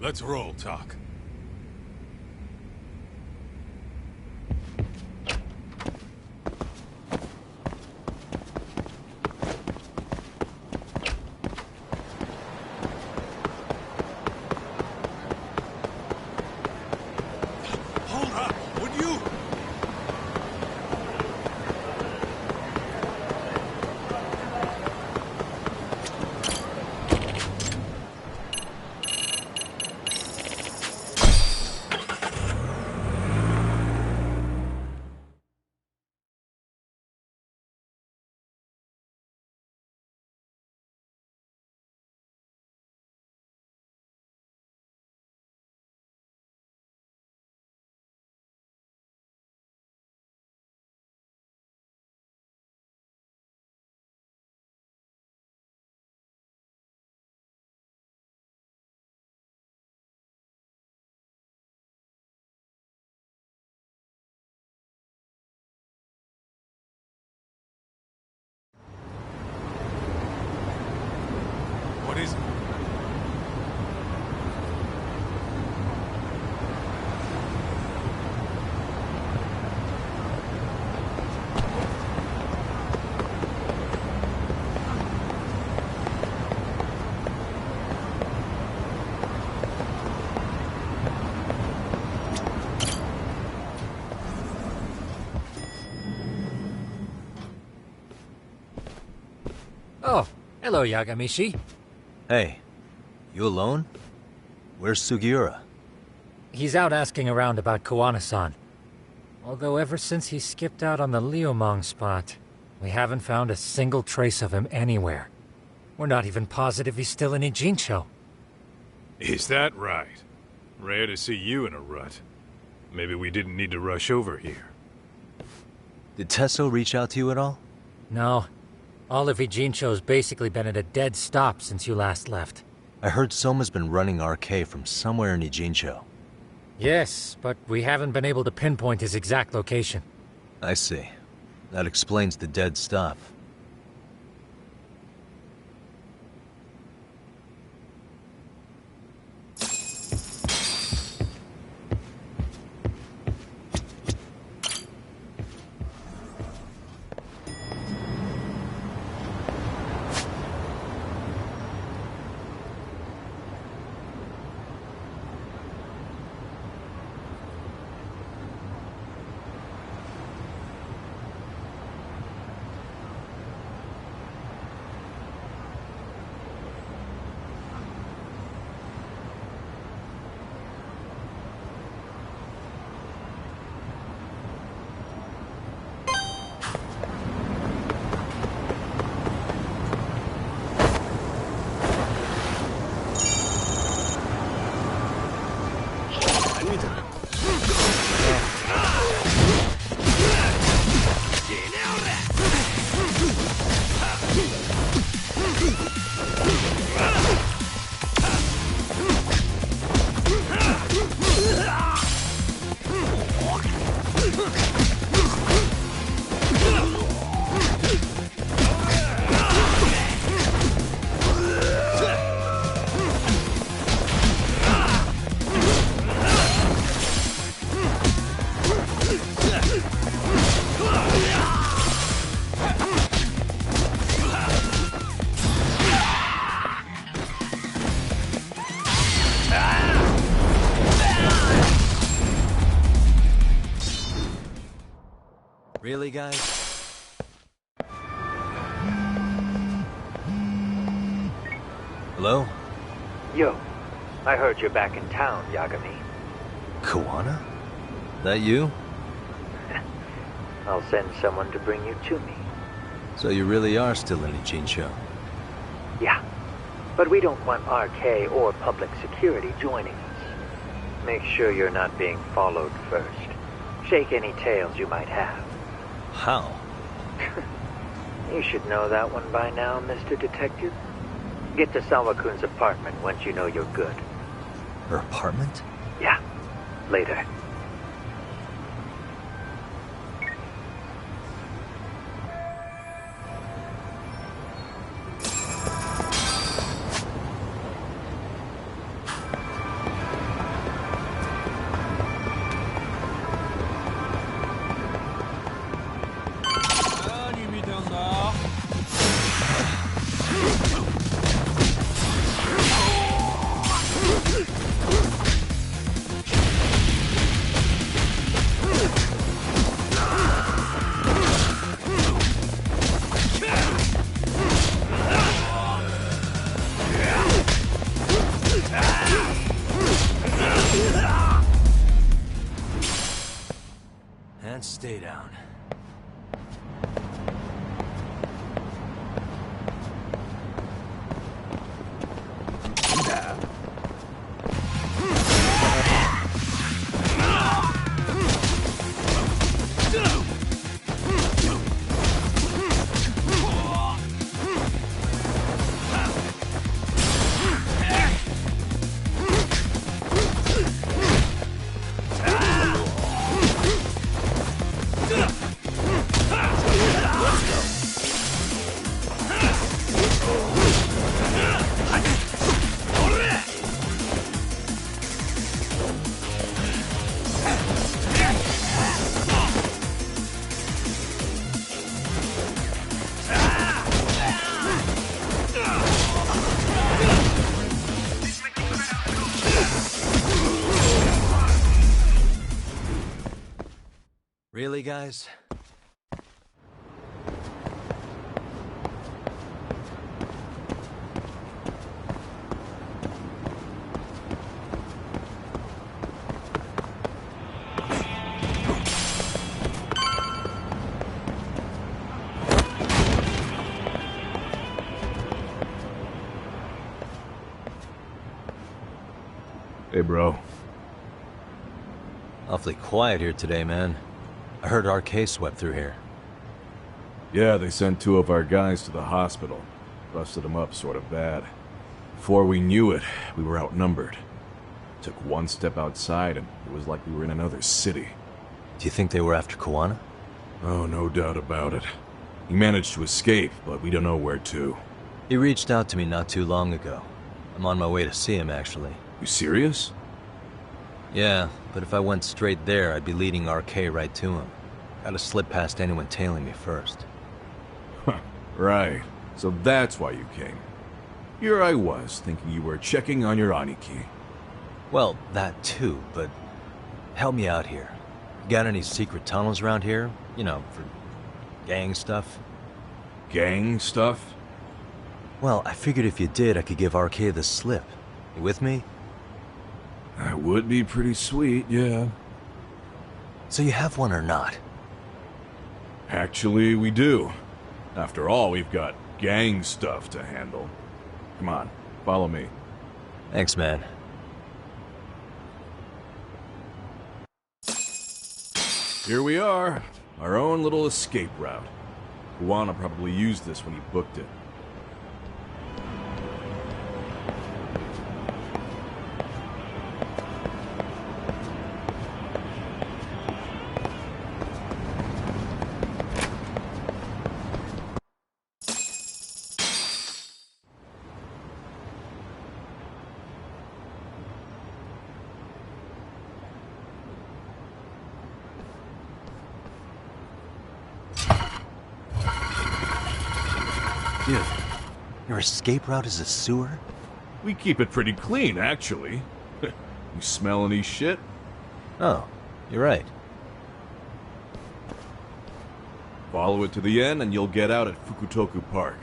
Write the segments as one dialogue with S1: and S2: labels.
S1: Let's roll, Talk. Hold up, would you? What is it?
S2: Oh, hello, Yagamishi.
S3: Hey, you alone? Where's Sugiura?
S2: He's out asking around about Koana-san. Although ever since he skipped out on the Liumang spot, we haven't found a single trace of him anywhere. We're not even positive he's still in Ijincho.
S1: Is that right? Rare to see you in a rut. Maybe we didn't need to rush over here.
S3: Did Tesso reach out to you at all?
S2: No. All of Ijincho's basically been at a dead stop since you last left.
S3: I heard Soma's been running RK from somewhere in Ijincho.
S2: Yes, but we haven't been able to pinpoint his exact location.
S3: I see. That explains the dead stop. Really, guys? Hello?
S4: Yo, I heard you're back in town, Yagami.
S3: Koana? That you?
S4: I'll send someone to bring you to me.
S3: So you really are still in Ijincho?
S4: Yeah, but we don't want RK or public security joining us. Make sure you're not being followed first. Shake any tails you might have.
S3: How?
S4: You should know that one by now, Mr. Detective. Get to Sawakun's apartment once you know you're good.
S3: Her apartment?
S4: Yeah, later.
S3: Really, guys?
S5: Hey, bro.
S3: Awfully quiet here today, man. I heard RK swept through here.
S5: Yeah, they sent 2 of our guys to the hospital. Busted them up sort of bad. Before we knew it, we were outnumbered. Took one step outside and it was like we were in another city.
S3: Do you think they were after Koana?
S5: Oh, no doubt about it. He managed to escape, but we don't know where to.
S3: He reached out to me not too long ago. I'm on my way to see him, actually.
S5: You serious?
S3: Yeah, but if I went straight there, I'd be leading RK right to him. Gotta slip past anyone tailing me first.
S5: Right. So that's why you came. Here I was, thinking you were checking on your Aniki.
S3: Well, that too, but help me out here. Got any secret tunnels around here? You know, for gang stuff?
S5: Gang stuff?
S3: Well, I figured if you did, I could give RK the slip. You with me?
S5: That would be pretty sweet, yeah.
S3: So you have one or not?
S5: Actually, we do. After all, we've got gang stuff to handle. Come on, follow me.
S3: Thanks, man.
S5: Here we are. Our own little escape route. Koana probably used this when he booked it.
S3: Dude, your escape route is a sewer?
S5: We keep it pretty clean, actually. You smell any shit?
S3: Oh, you're right.
S5: Follow it to the end and you'll get out at Fukutoku Park.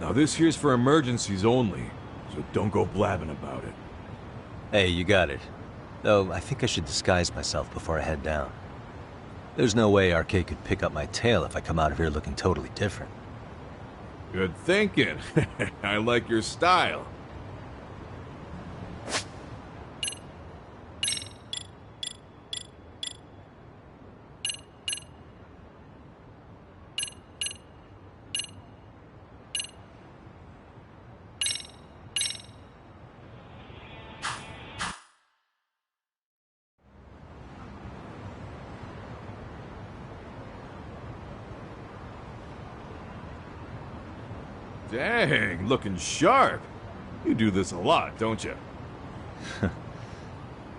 S5: Now this here's for emergencies only, so don't go blabbing about it.
S3: Hey, you got it. Though, I think I should disguise myself before I head down. There's no way RK could pick up my tail if I come out of here looking totally different.
S5: Good thinking. I like your style. Dang, looking sharp. You do this a lot, don't you?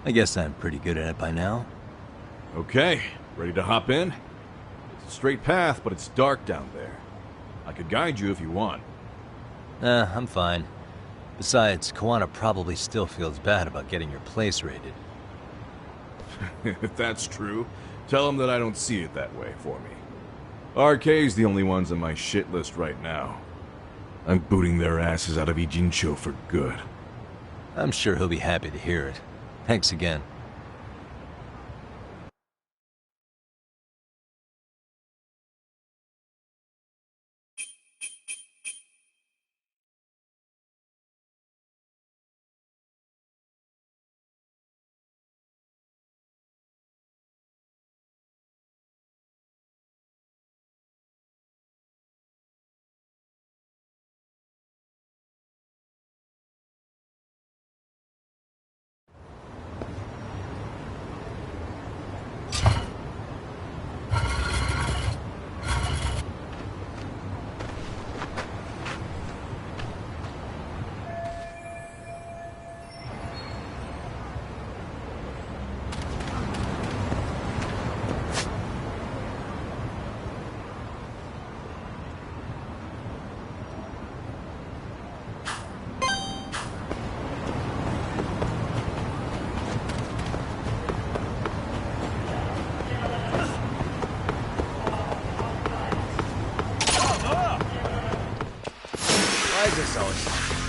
S3: I guess I'm pretty good at it by now.
S5: Okay, ready to hop in? It's a straight path, but it's dark down there. I could guide you if you want.
S3: Nah, I'm fine. Besides, Koana probably still feels bad about getting your place raided.
S5: If that's true, tell him that I don't see it that way for me. RK's the only ones on my shit list right now. I'm booting their asses out of Ijincho for good.
S3: I'm sure he'll be happy to hear it. Thanks again.
S6: Sosa.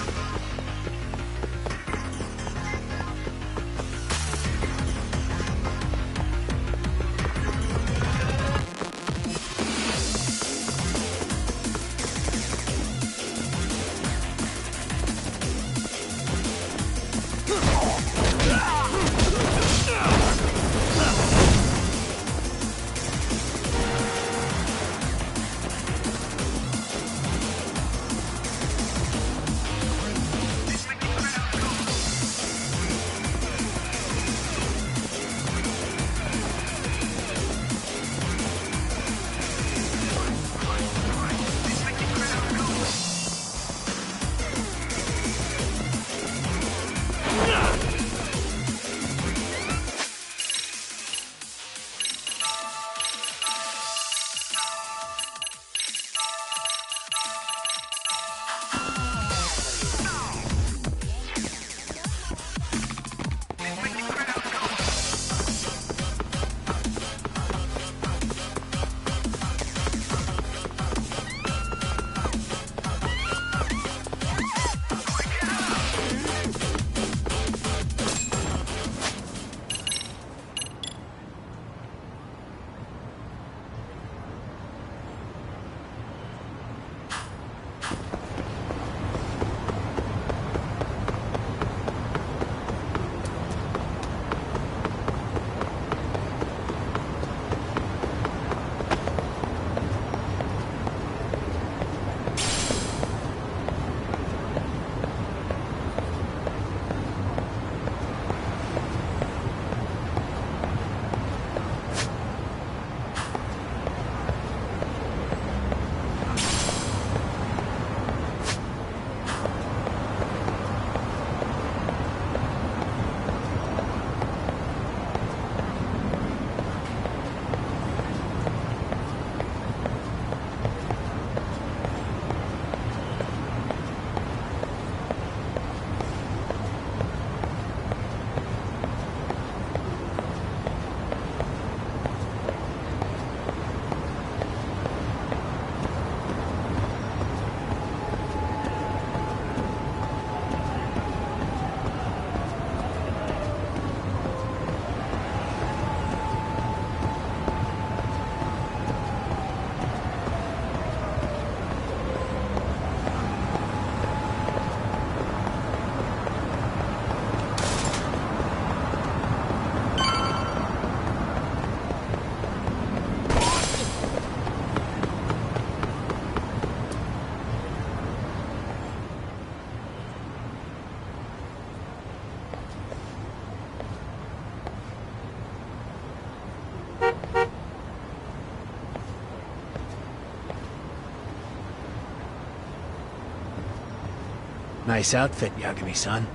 S7: Nice outfit, Yagami-san.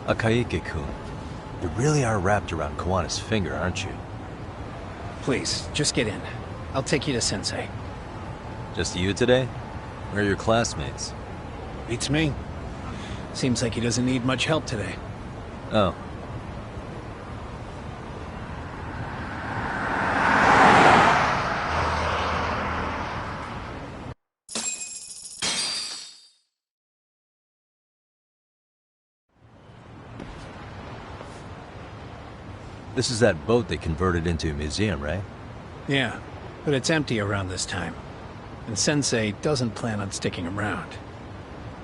S3: Akaike-kun, you really are wrapped around Kawana's finger, aren't you?
S7: Please, just get in. I'll take you to Sensei.
S3: Just you today? Where are your classmates?
S7: Beats me. Seems like he doesn't need much help today.
S3: Oh. This is that boat they converted into a museum, right?
S7: Yeah, but it's empty around this time. And Sensei doesn't plan on sticking around.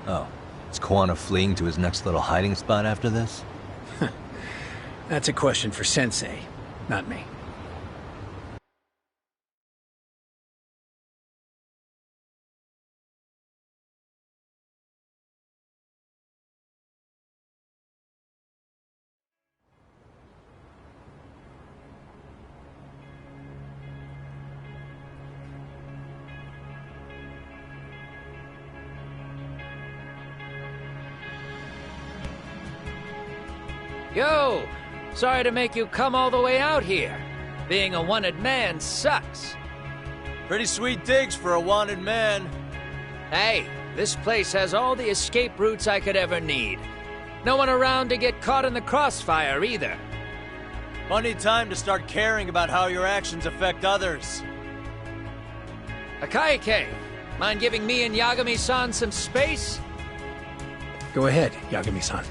S3: Oh. Is Kawana fleeing to his next little hiding spot after this?
S7: That's a question for Sensei, not me.
S6: Yo! Sorry to make you come all the way out here. Being a wanted man sucks.
S3: Pretty sweet digs for a wanted man.
S6: Hey, this place has all the escape routes I could ever need. No one around to get caught in the crossfire either.
S3: Funny time to start caring about how your actions affect others.
S6: Akaike, mind giving me and Yagami-san some space?
S7: Go ahead, Yagami-san.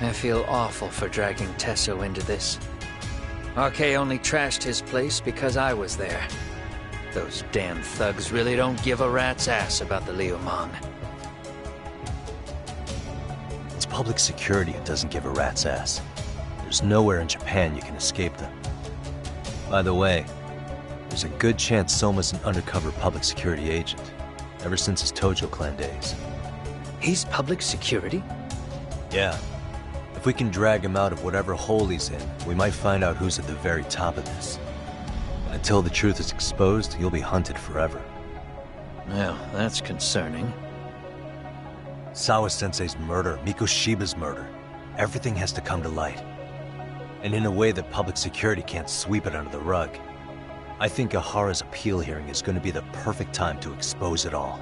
S6: I feel awful for dragging Tesso into this. RK only trashed his place because I was there. Those damn thugs really don't give a rat's ass about the Liumang.
S3: It's public security who doesn't give a rat's ass. There's nowhere in Japan you can escape them. By the way, there's a good chance Soma's an undercover public security agent, ever since his Tojo clan days.
S6: He's public security?
S3: Yeah. If we can drag him out of whatever hole he's in, we might find out who's at the very top of this. Until the truth is exposed, you'll be hunted forever.
S6: Well, that's concerning.
S3: Sawa-sensei's murder, Mikoshiba's murder. Everything has to come to light. And in a way that public security can't sweep it under the rug. I think Ahara's appeal hearing is going to be the perfect time to expose it all.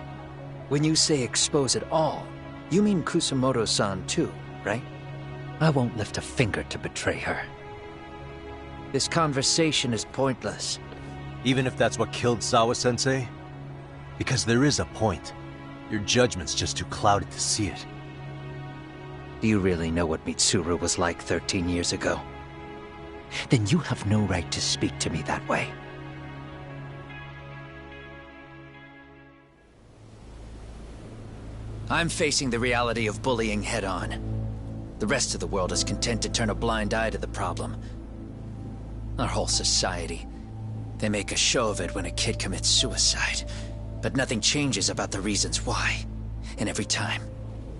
S6: When you say expose it all, you mean Kusamoto-san too, right? I won't lift a finger to betray her. This conversation is pointless.
S3: Even if that's what killed Sawa-sensei? Because there is a point. Your judgment's just too clouded to see it.
S6: Do you really know what Mitsuru was like 13 years ago? Then you have no right to speak to me that way. I'm facing the reality of bullying head-on. The rest of the world is content to turn a blind eye to the problem. Our whole society. They make a show of it when a kid commits suicide. But nothing changes about the reasons why. And every time,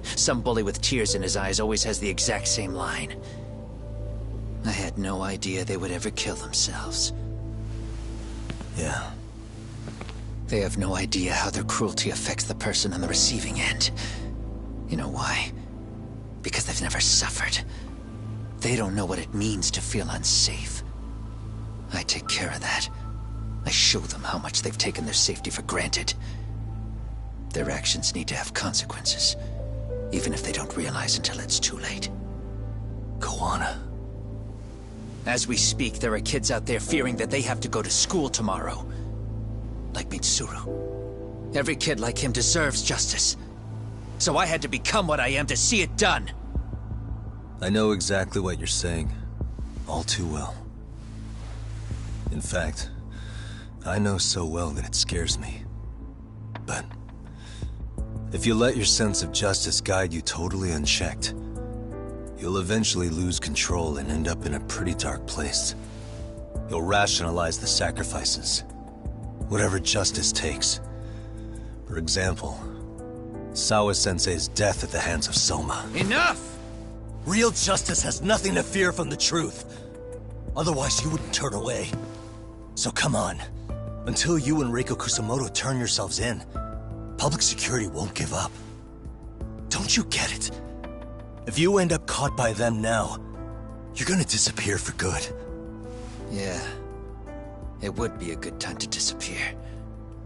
S6: some bully with tears in his eyes always has the exact same line. I had no idea they would ever kill themselves.
S3: Yeah.
S6: They have no idea how their cruelty affects the person on the receiving end. You know why? Because they've never suffered. They don't know what it means to feel unsafe. I take care of that. I show them how much they've taken their safety for granted. Their actions need to have consequences, even if they don't realize until it's too late.
S3: Koana.
S6: As we speak, there are kids out there fearing that they have to go to school tomorrow. Like Mitsuru. Every kid like him deserves justice. So I had to become what I am to see it done.
S3: I know exactly what you're saying. All too well. In fact, I know so well that it scares me. But if you let your sense of justice guide you totally unchecked, you'll eventually lose control and end up in a pretty dark place. You'll rationalize the sacrifices, whatever justice takes. For example, Sawa-sensei's death at the hands of Soma.
S6: Enough!
S3: Real justice has nothing to fear from the truth. Otherwise, you wouldn't turn away. So come on. Until you and Reiko Kusamoto turn yourselves in, public security won't give up. Don't you get it? If you end up caught by them now, you're gonna disappear for good.
S6: Yeah. It would be a good time to disappear.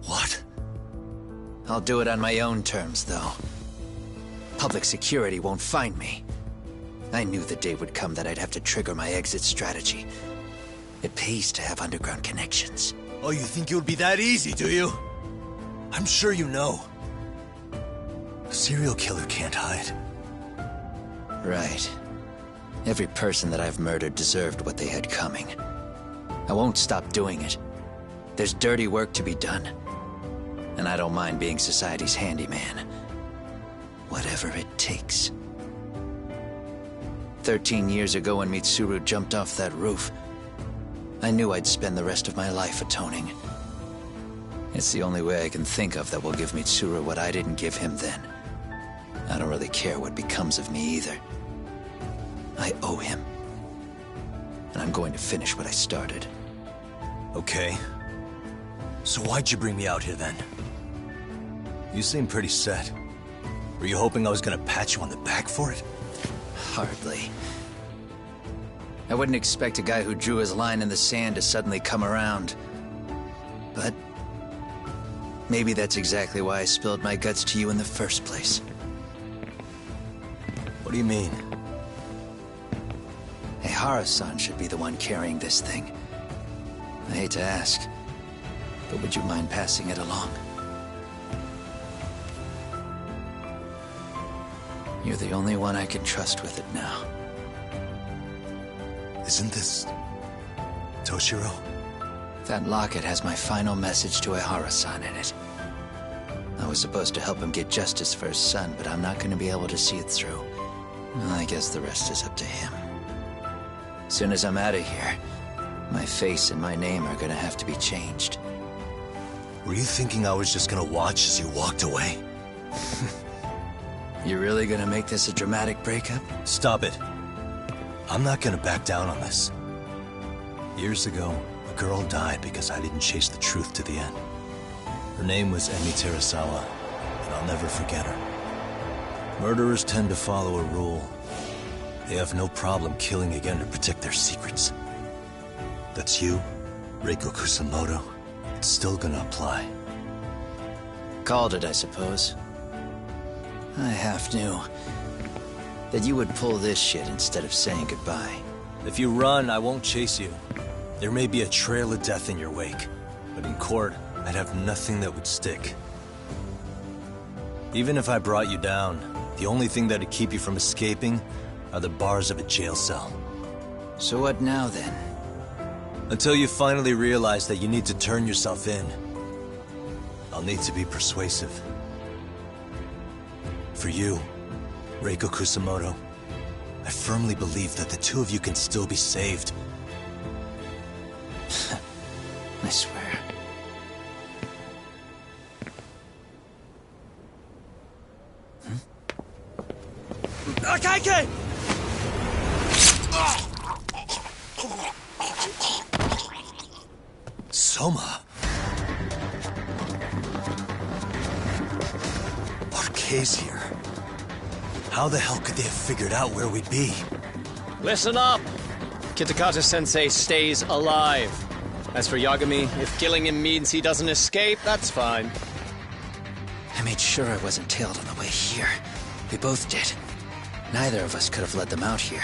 S3: What?
S6: I'll do it on my own terms, though. Public security won't find me. I knew the day would come that I'd have to trigger my exit strategy. It pays to have underground connections.
S3: Oh, you think it would be that easy, do you? I'm sure you know. A serial killer can't hide.
S6: Right. Every person that I've murdered deserved what they had coming. I won't stop doing it. There's dirty work to be done. And I don't mind being society's handyman. Whatever it takes. 13 years ago when Mitsuru jumped off that roof, I knew I'd spend the rest of my life atoning. It's the only way I can think of that will give Mitsuru what I didn't give him then. I don't really care what becomes of me either. I owe him. And I'm going to finish what I started.
S3: Okay. So why'd you bring me out here then? You seem pretty set. Were you hoping I was gonna pat you on the back for it?
S6: Hardly. I wouldn't expect a guy who drew his line in the sand to suddenly come around. But maybe that's exactly why I spilled my guts to you in the first place.
S3: What do you mean?
S6: Haru-san should be the one carrying this thing. I hate to ask, but would you mind passing it along? You're the only one I can trust with it now.
S3: Isn't this... Toshiro?
S6: That locket has my final message to Haru-san in it. I was supposed to help him get justice for his son, but I'm not going to be able to see it through. Well, I guess the rest is up to him. Soon as I'm out of here, my face and my name are going to have to be changed.
S3: Were you thinking I was just gonna watch as you walked away?
S6: You really going to make this a dramatic breakup?
S3: Stop it. I'm not gonna back down on this. Years ago, a girl died because I didn't chase the truth to the end. Her name was Emi Terasawa, and I'll never forget her. Murderers tend to follow a rule. They have no problem killing again to protect their secrets. That's you, Reiko Kusamoto. It's still gonna apply.
S6: Called it, I suppose. I half knew that you would pull this shit instead of saying goodbye.
S3: If you run, I won't chase you. There may be a trail of death in your wake, but in court, I'd have nothing that would stick. Even if I brought you down, the only thing that'd keep you from escaping are the bars of a jail cell.
S6: So what now, then?
S3: Until you finally realize that you need to turn yourself in, I'll need to be persuasive. For you, Reiko Kusamoto, I firmly believe that the two of you can still be saved.
S6: I swear.
S3: Akaike! Soma. RK's here. How the hell could they have figured out where we'd be?
S7: Listen up! Kitakata-sensei stays alive. As for Yagami, if killing him means he doesn't escape, that's fine.
S6: I made sure I wasn't tailed on the way here. We both did. Neither of us could have led them out here.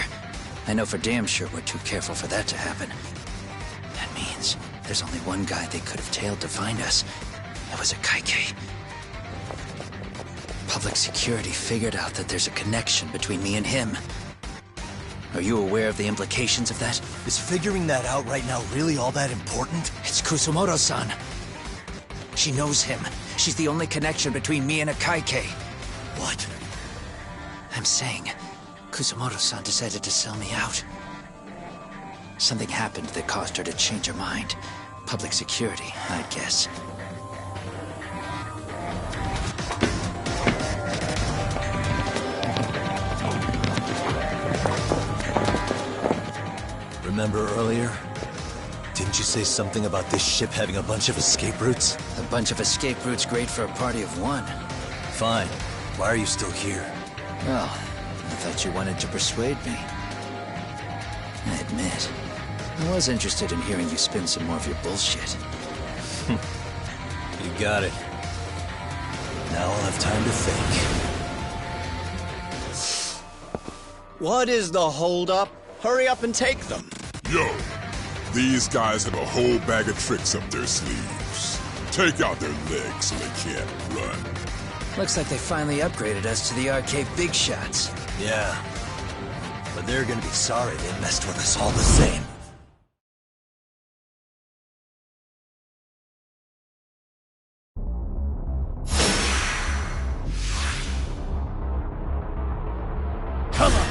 S6: I know for damn sure we're too careful for that to happen. That means there's only one guy they could have tailed to find us. It was a Kaike. Public security figured out that there's a connection between me and him. Are you aware of the implications of that?
S3: Is figuring that out right now really all that important?
S6: It's Kusumoto-san. She knows him. She's the only connection between me and a Kaike.
S3: What?
S6: I'm saying, Kusumoto-san decided to sell me out. Something happened that caused her to change her mind. Public security, I'd guess.
S3: Remember earlier? Didn't you say something about this ship having a bunch of escape routes?
S6: A bunch of escape routes great for a party of one.
S3: Fine. Why are you still here?
S6: Well, I thought you wanted to persuade me. I admit, I was interested in hearing you spin some more of your bullshit.
S3: You got it. Now I'll have time to think.
S7: What is the holdup? Hurry up and take them.
S8: Yo, these guys have a whole bag of tricks up their sleeves. Take out their legs so they can't run.
S6: Looks like they finally upgraded us to the arcade big shots.
S3: Yeah. But they're gonna be sorry they messed with us all the same. Come on!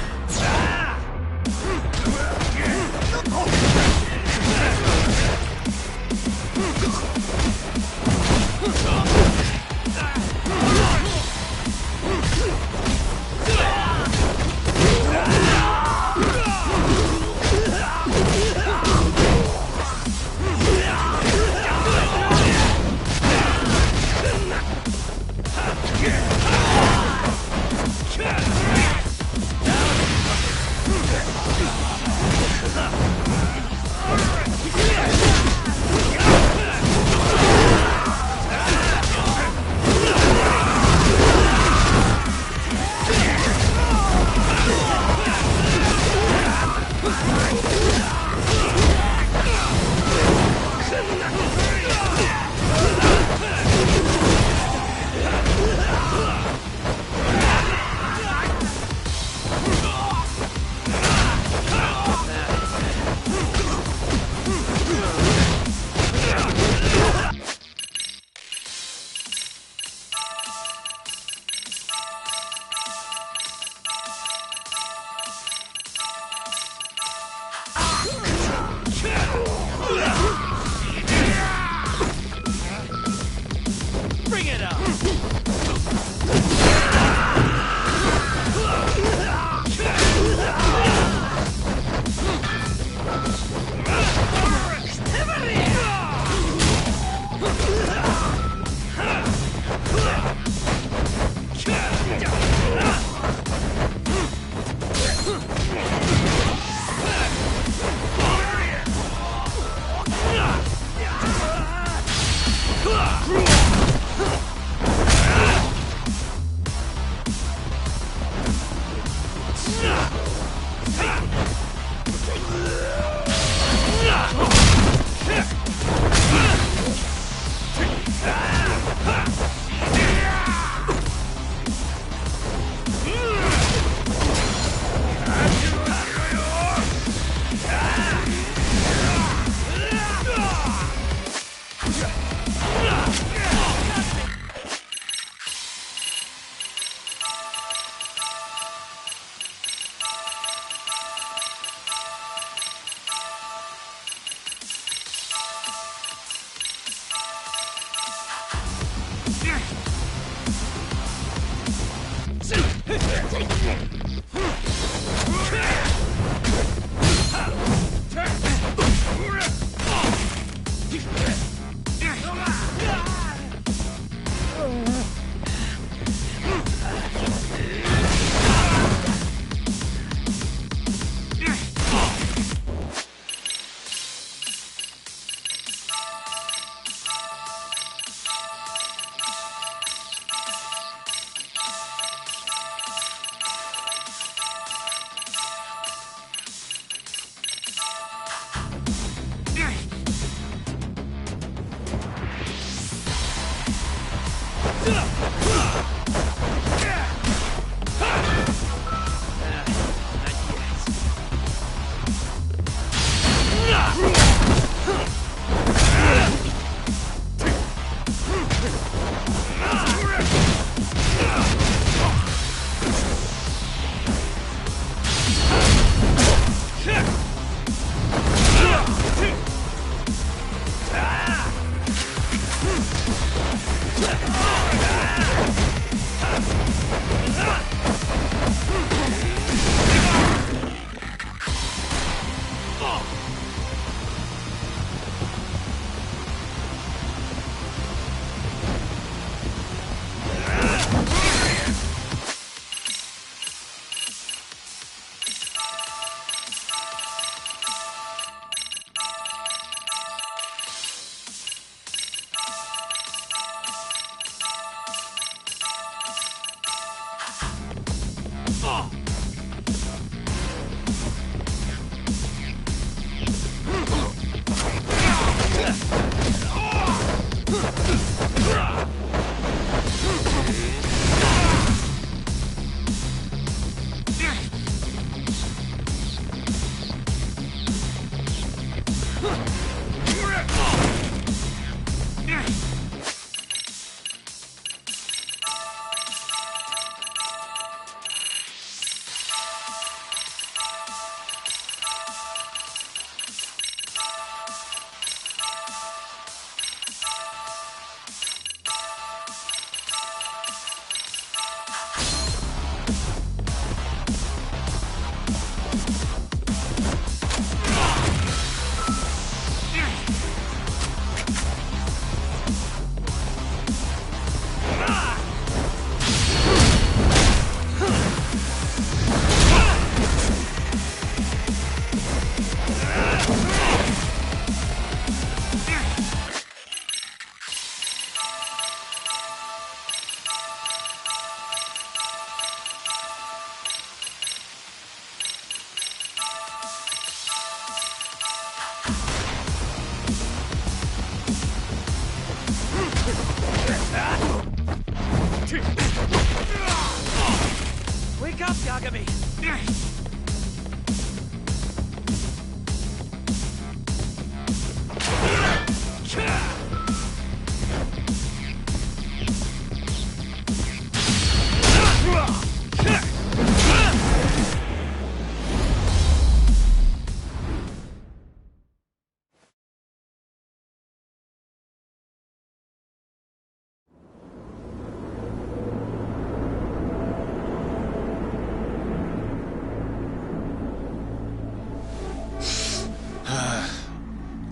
S9: Wake up, Yagami!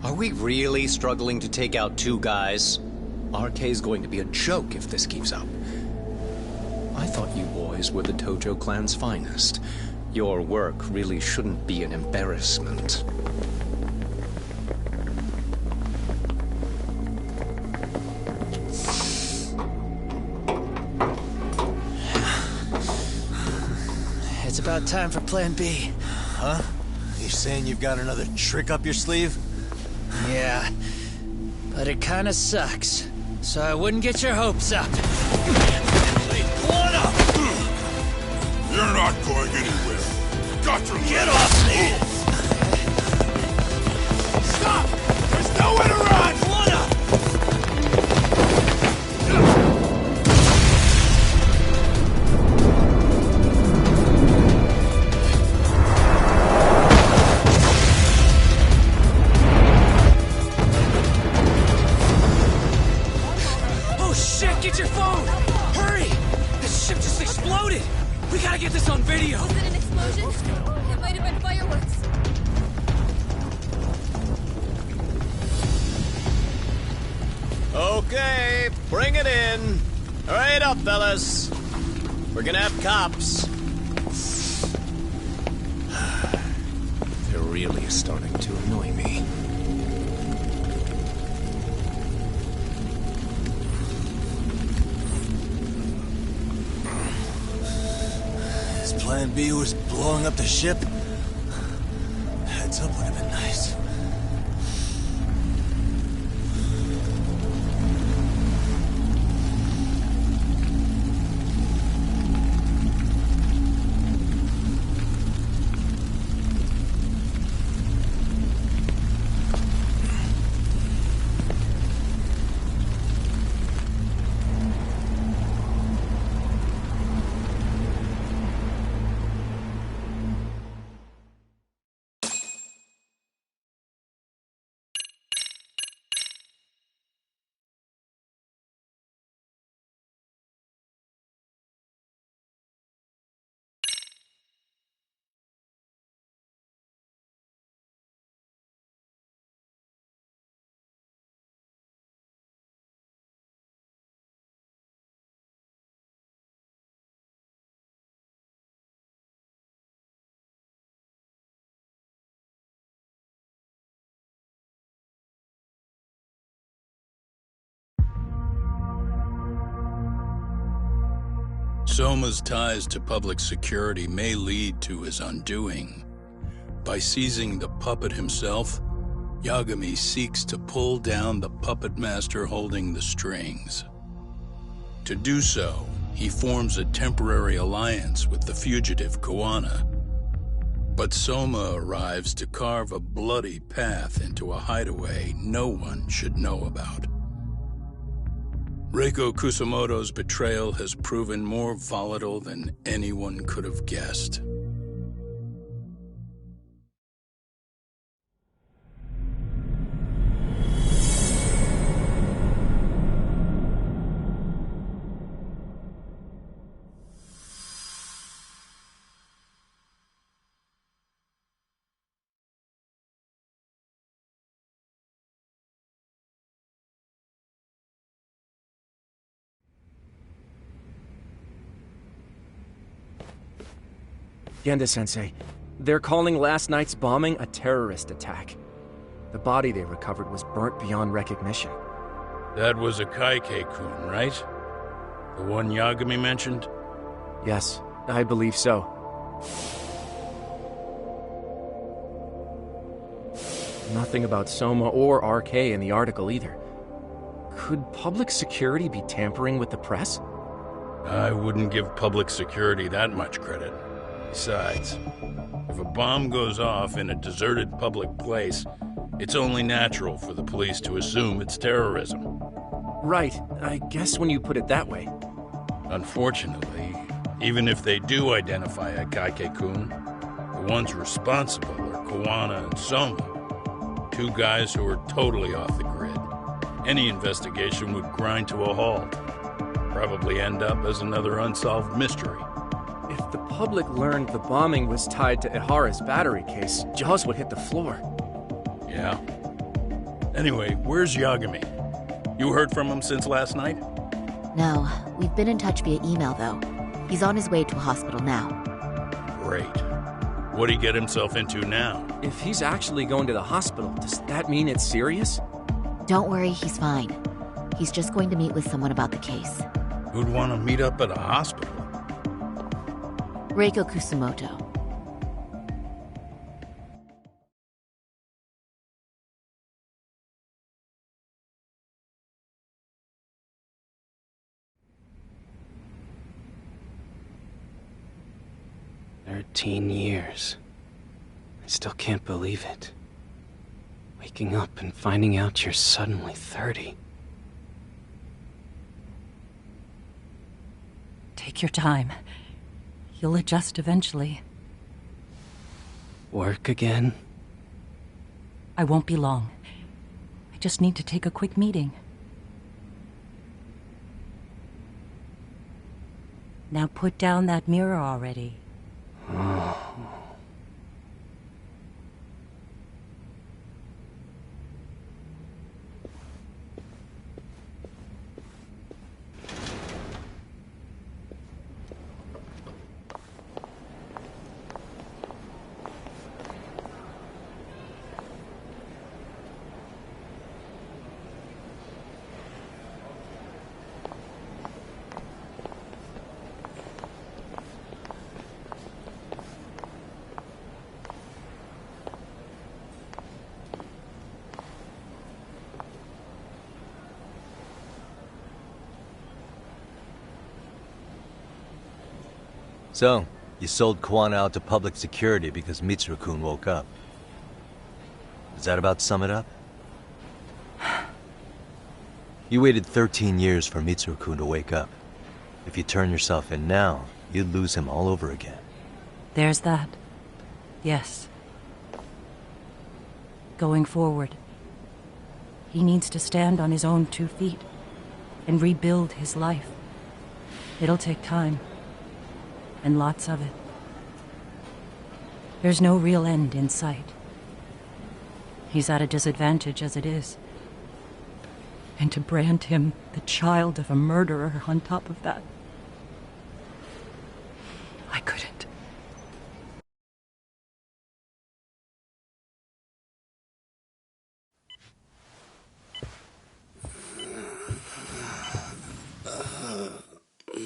S7: Are we really struggling to take out two guys? RK's going to be a joke if this keeps up. I thought you boys were the Tojo clan's finest. Your work really shouldn't be an embarrassment.
S6: It's about time for Plan B.
S3: Huh? You saying you've got another trick up your sleeve?
S6: Yeah, but it kinda sucks. So I wouldn't get your hopes up.
S8: You're not going anywhere. Got to
S9: Get off me! Stop! There's nowhere to run! Oh shit, get your phone! Hurry! This ship just exploded! We gotta get this on video!
S10: Was it an explosion? It might have been fireworks.
S7: Okay, bring it in. Hurry it up, fellas. We're gonna have cops. They're really starting to annoy me.
S3: His plan B was blowing up the ship. Heads up would have been nice.
S11: Soma's ties to public security may lead to his undoing. By seizing the puppet himself, Yagami seeks to pull down the puppet master holding the strings. To do so, he forms a temporary alliance with the fugitive Kuwana. But Soma arrives to carve a bloody path into a hideaway no one should know about. Reiko Kusumoto's betrayal has proven more volatile than anyone could have guessed.
S12: Genda-sensei, they're calling last night's bombing a terrorist attack. The body they recovered was burnt beyond recognition.
S11: That was a Kaike-kun, right? The one Yagami mentioned?
S12: Yes, I believe so. Nothing about Soma or RK in the article either. Could public security be tampering with the press?
S11: I wouldn't give public security that much credit. Besides, if a bomb goes off in a deserted public place, it's only natural for the police to assume it's terrorism.
S12: Right, I guess when you put it that way.
S11: Unfortunately, even if they do identify a Kaike-kun, the ones responsible are Kuwana and Soma, two guys who are totally off the grid. Any investigation would grind to a halt. Probably end up as another unsolved mystery.
S12: If the public learned the bombing was tied to Ihara's battery case, jaws would hit the floor.
S11: Yeah. Anyway, where's Yagami? You heard from him since last night?
S13: No, we've been in touch via email though. He's on his way to a hospital now.
S11: Great. What'd he get himself into now?
S12: If he's actually going to the hospital, does that mean it's serious?
S13: Don't worry, he's fine. He's just going to meet with someone about the case.
S11: Who'd want to meet up at a hospital?
S13: Reiko Kusumoto.
S14: Years. I still can't believe it. Waking up and finding out you're suddenly 30.
S15: Take your time. You'll adjust eventually.
S14: Work again?
S15: I won't be long. I just need to take a quick meeting. Now put down that mirror already.
S3: So, you sold Kuwana out to public security because Mitsuru-kun woke up. Does that about sum it up? You waited 13 years for Mitsuru-kun to wake up. If you turn yourself in now, you'd lose him all over again.
S15: There's that. Yes. Going forward, he needs to stand on his own 2 feet and rebuild his life. It'll take time. And lots of it. There's no real end in sight. He's at a disadvantage as it is. And to brand him the child of a murderer on top of that, I couldn't.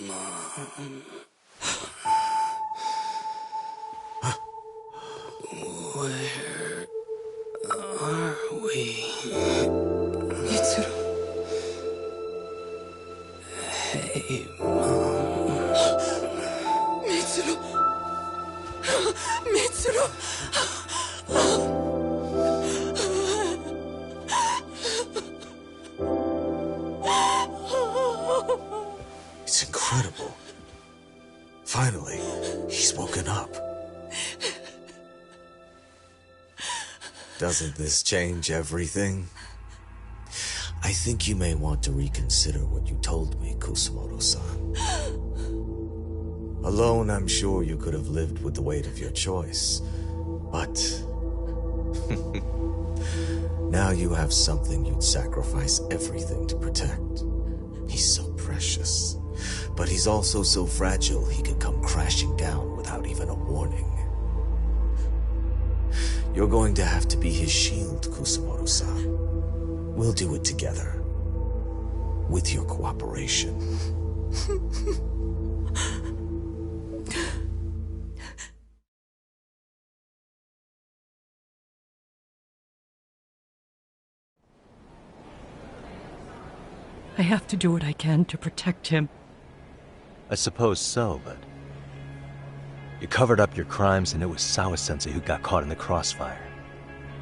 S9: Mom. Where are we? Mitsuru. Hey, Mom. Mitsuru. Mitsuru.
S16: It's incredible. Finally, he's woken up. Doesn't this change everything? I think you may want to reconsider what you told me, Kusumoto-san. Alone, I'm sure you could have lived with the weight of your choice. But now you have something you'd sacrifice everything to protect. He's so precious, but he's also so fragile he can come crashing down without even a warning. You're going to have to be his shield, Kusumoto-san. We'll do it together. With your cooperation.
S15: I have to do what I can to protect him.
S3: I suppose so, but... You covered up your crimes and it was Sawa-sensei who got caught in the crossfire.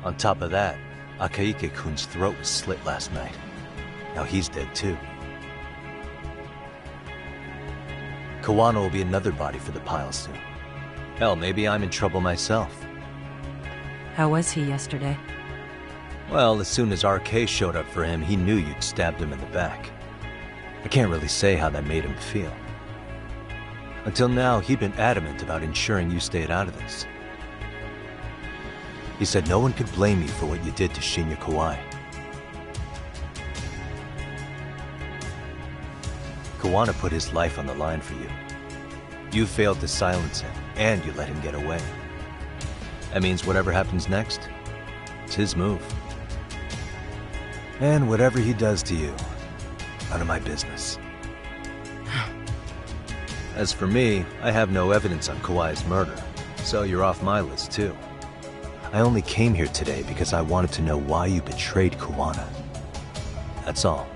S3: On top of that, Akaike-kun's throat was slit last night. Now he's dead too. Kuwana will be another body for the pile soon. Hell, maybe I'm in trouble myself.
S15: How was he yesterday?
S3: Well, as soon as RK showed up for him, he knew you'd stabbed him in the back. I can't really say how that made him feel. Until now, he'd been adamant about ensuring you stayed out of this. He said no one could blame you for what you did to Shinya Kawai. Kuwana put his life on the line for you. You failed to silence him, and you let him get away. That means whatever happens next, it's his move. And whatever he does to you, none of my business. As for me, I have no evidence on Kawai's murder, so you're off my list too. I only came here today because I wanted to know why you betrayed Kuwana. That's all.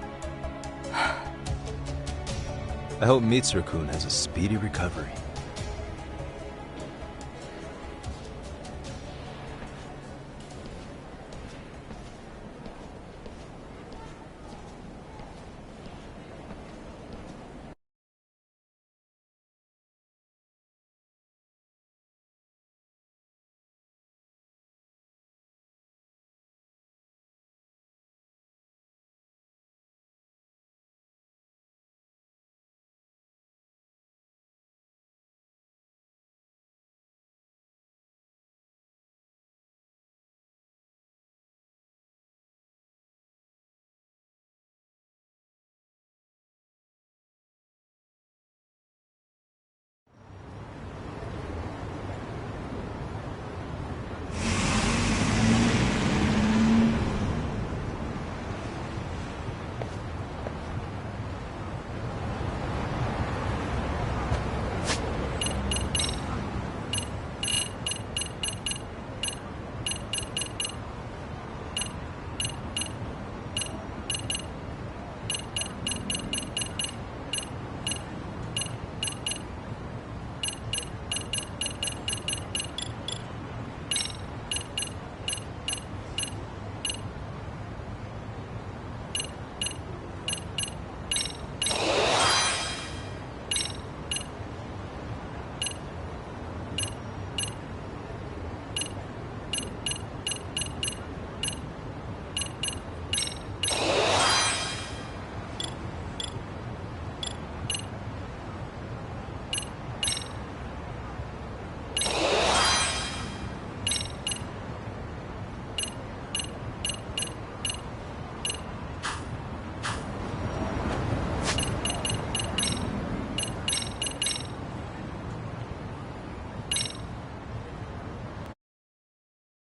S3: I hope Mitsuru-kun has a speedy recovery.